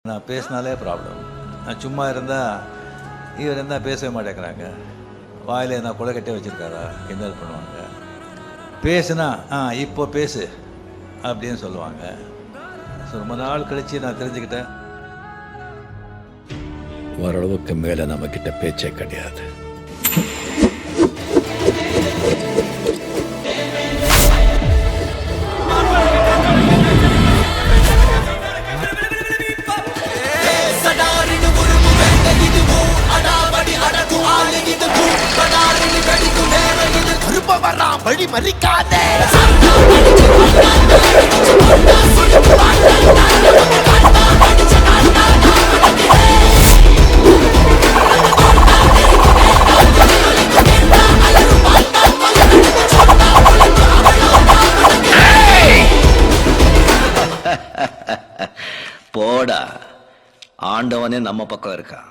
நான் பேசினாலே ப்ராப்ளம். நான் சும்மா இருந்தால் இவர் என்ன பேசவே மாட்டேங்கிறாங்க. வாயில் என்ன கொலை கட்டே வச்சுருக்காரா கிண்டல் பண்ணுவாங்க. பேசுனா இப்போ பேசு அப்படின்னு சொல்லுவாங்க. ஸோ ரொம்ப நாள் கழித்து நான் தெரிஞ்சுக்கிட்டேன், ஓரளவுக்கு மேலே நம்மக்கிட்ட பேச்சே கிடையாது. வழி மறிக்காதே. போடா, ஆண்டவனே நம்ம பக்கம் இருக்கான்.